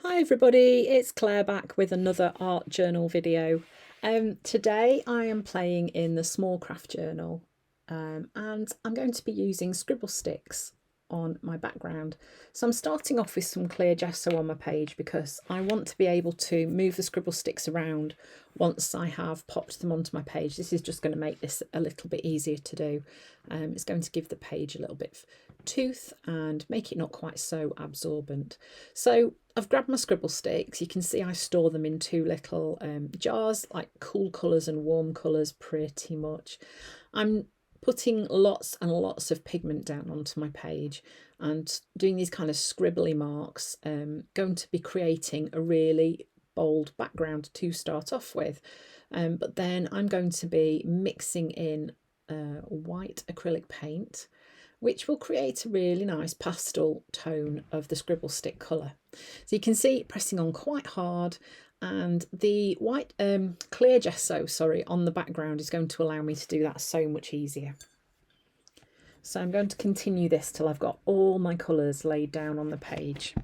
Hi everybody, it's Claire back with another art journal video. Today I am playing in the small craft journal and I'm going to be using scribble sticks on my background. So I'm starting off with some clear gesso on my page because I want to be able to move the scribble sticks around once I have popped them onto my page. This is just going to make this a little bit easier to do. It's going to give the page a little bit of tooth and make it not quite so absorbent. So I've grabbed my scribble sticks. You can see I store them in two little jars, like cool colours and warm colours pretty much. I'm putting lots and lots of pigment down onto my page and doing these kind of scribbly marks. Going to be creating a really bold background to start off with, but then I'm going to be mixing in white acrylic paint, which will create a really nice pastel tone of the scribble stick colour. So you can see it pressing on quite hard, and the white clear gesso, on the background is going to allow me to do that so much easier. So I'm going to continue this till I've got all my colours laid down on the page.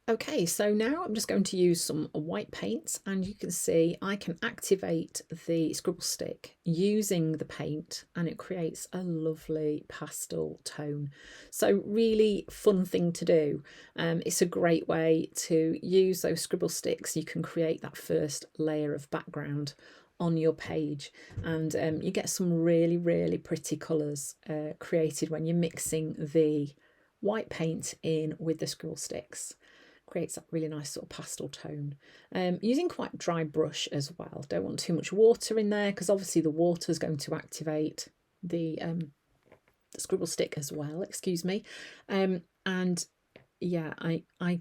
Okay, so now I'm just going to use some white paint, and you can see I can activate the scribble stick using the paint and it creates a lovely pastel tone. So really fun thing to do. It's a great way to use those scribble sticks. You can create that first layer of background on your page, and you get some really pretty colours created when you're mixing the white paint in with the scribble sticks. Creates that really nice sort of pastel tone. Using quite dry brush as well. Don't want too much water in there because obviously the water is going to activate the scribble stick as well. Excuse me. And yeah,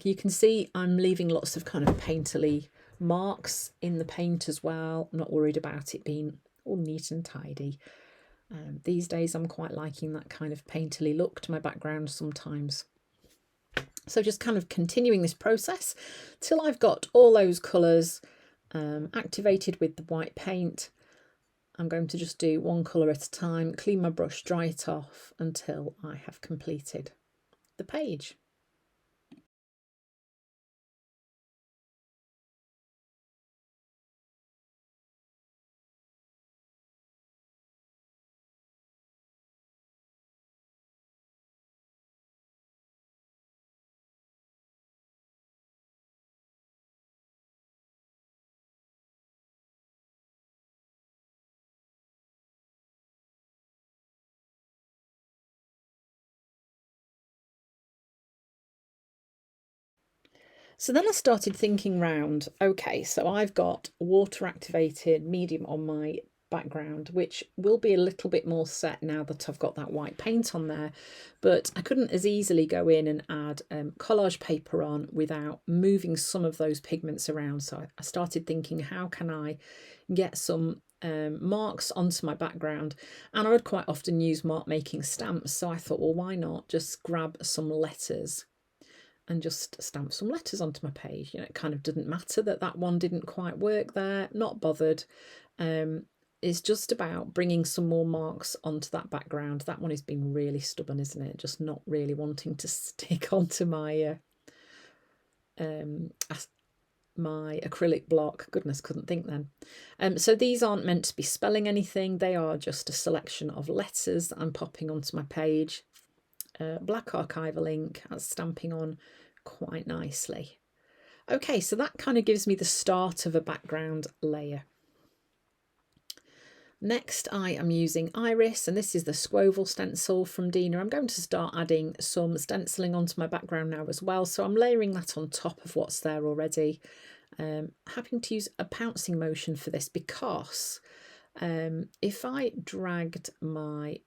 you can see I'm leaving lots of kind of painterly marks in the paint as well. I'm not worried about it being all neat and tidy. These days I'm quite liking that kind of painterly look to my background sometimes. So just kind of continuing this process till I've got all those colours activated with the white paint. I'm going to just do one colour at a time, clean my brush, dry it off until I have completed the page. So then I started thinking round, okay, so I've got water activated medium on my background, which will be a little bit more set now that I've got that white paint on there, but I couldn't as easily go in and add collage paper on without moving some of those pigments around. So I started thinking, how can I get some marks onto my background? And I would quite often use mark making stamps, so I thought, well, why not just grab some letters and just stamp some letters onto my page. You know, it kind of didn't matter that that one didn't quite work there, not bothered. It's just about bringing some more marks onto that background. That one has been really stubborn, isn't it? Just not really wanting to stick onto my my acrylic block. Goodness, couldn't think then. So these aren't meant to be spelling anything. They are just a selection of letters that I'm popping onto my page. Black archival ink, that's stamping on quite nicely. Okay, so that kind of gives me the start of a background layer. Next I am using Iris, and this is the Squoval stencil from Dina. I'm going to start adding some stenciling onto my background now as well, so I'm layering that on top of what's there already. Having to use a pouncing motion for this because if I dragged my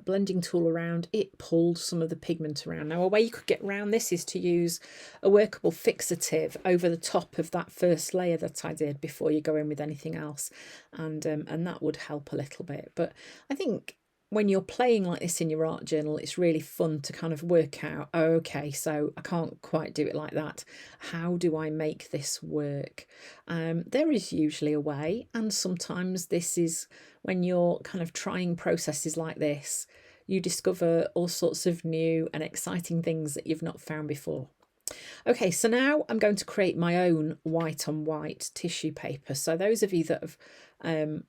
blending tool around, it pulled some of the pigment around. Now, a way you could get around this is to use a workable fixative over the top of that first layer that I did before you go in with anything else, and that would help a little bit. But I think when you're playing like this in your art journal, it's really fun to kind of work out, oh, okay, so I can't quite do it like that. How do I make this work? There is usually a way, and sometimes this is when you're kind of trying processes like this, you discover all sorts of new and exciting things that you've not found before. Okay, so now I'm going to create my own white on white tissue paper. So those of you that have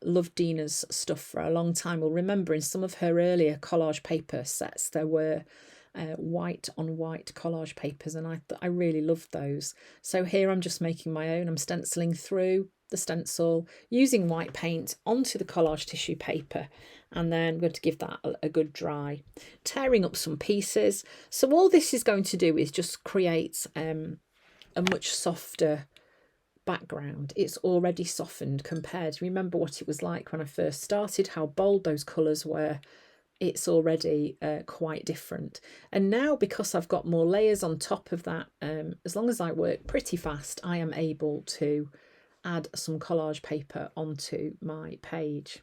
loved Dina's stuff for a long time will remember in some of her earlier collage paper sets there were white on white collage papers, and I really loved those. So here I'm just making my own. I'm stenciling through the stencil using white paint onto the collage tissue paper, and then I'm going to give that a good dry, tearing up some pieces. So all this is going to do is just create a much softer background. It's already softened compared, remember what it was like when I first started, how bold those colours were. It's already quite different. And now, because I've got more layers on top of that, as long as I work pretty fast, I am able to add some collage paper onto my page.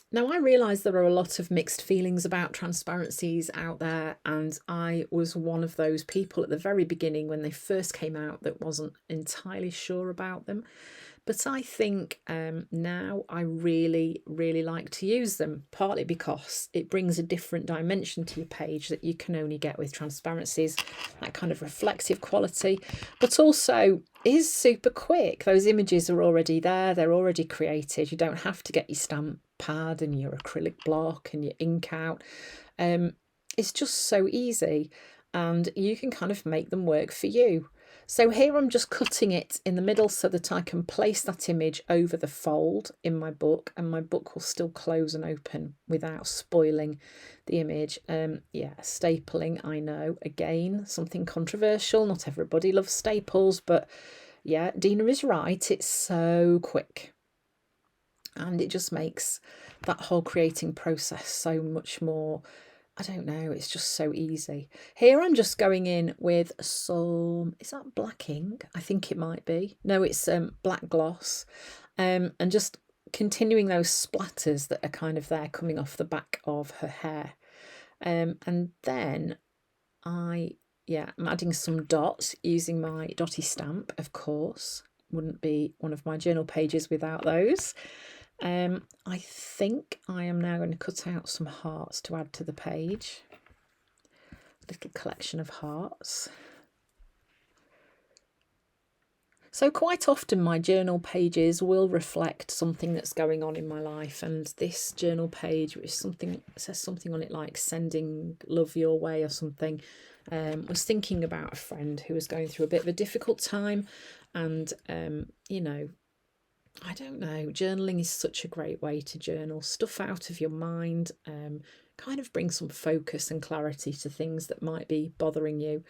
Now, I realise there are a lot of mixed feelings about transparencies out there, and I was one of those people at the very beginning when they first came out that wasn't entirely sure about them. But I think now I really, really like to use them, partly because it brings a different dimension to your page that you can only get with transparencies, that kind of reflective quality, but also is super quick. Those images are already there, they're already created. You don't have to get your stamp pad and your acrylic block and your ink out. It's just so easy, and you can kind of make them work for you. So here I'm just cutting it in the middle so that I can place that image over the fold in my book, and my book will still close and open without spoiling the image. Yeah, stapling, I know, again, something controversial. Not everybody loves staples, but yeah, Dina is right. It's so quick, and it just makes that whole creating process so much more, I don't know, it's just so easy. Here I'm just going in with some, is that black ink? I think it might be. No, it's black gloss. And just continuing those splatters that are kind of there coming off the back of her hair. And then I'm adding some dots using my dotty stamp, of course. Wouldn't be one of my journal pages without those. I think I am now going to cut out some hearts to add to the page. A little collection of hearts. So quite often my journal pages will reflect something that's going on in my life, and this journal page, which says something on it like sending love your way or something, was thinking about a friend who was going through a bit of a difficult time, and you know, I don't know, journaling is such a great way to journal stuff out of your mind, kind of bring some focus and clarity to things that might be bothering you.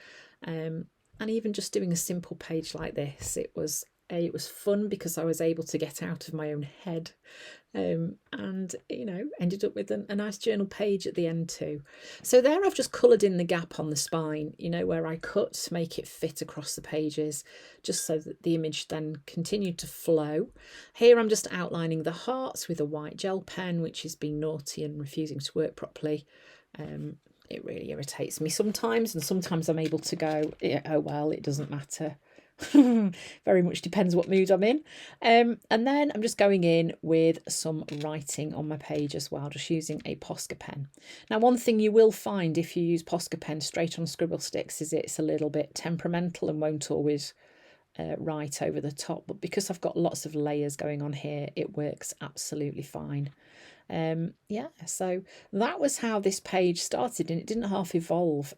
And even just doing a simple page like this, it was It was fun because I was able to get out of my own head, and you know, ended up with a nice journal page at the end too. So there I've just coloured in the gap on the spine, you know, where I cut to make it fit across the pages, just so that the image then continued to flow. Here I'm just outlining the hearts with a white gel pen, which has been naughty and refusing to work properly. It really irritates me sometimes, and sometimes I'm able to go, yeah, oh well, it doesn't matter. Very much depends what mood I'm in. And then I'm just going in with some writing on my page as well, just using a Posca pen. Now, one thing you will find if you use Posca pen straight on scribble sticks is it's a little bit temperamental and won't always write over the top, but because I've got lots of layers going on here, it works absolutely fine. Yeah, so that was how this page started, and it didn't half evolve.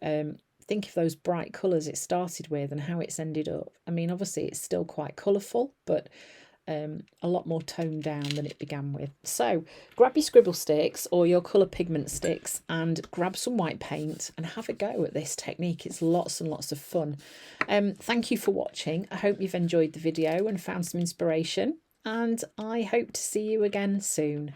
Think of those bright colours it started with and how it's ended up. I mean, obviously it's still quite colourful, but a lot more toned down than it began with. So grab your scribble sticks or your colour pigment sticks and grab some white paint and have a go at this technique. It's lots and lots of fun. Thank you for watching. I hope you've enjoyed the video and found some inspiration, and I hope to see you again soon.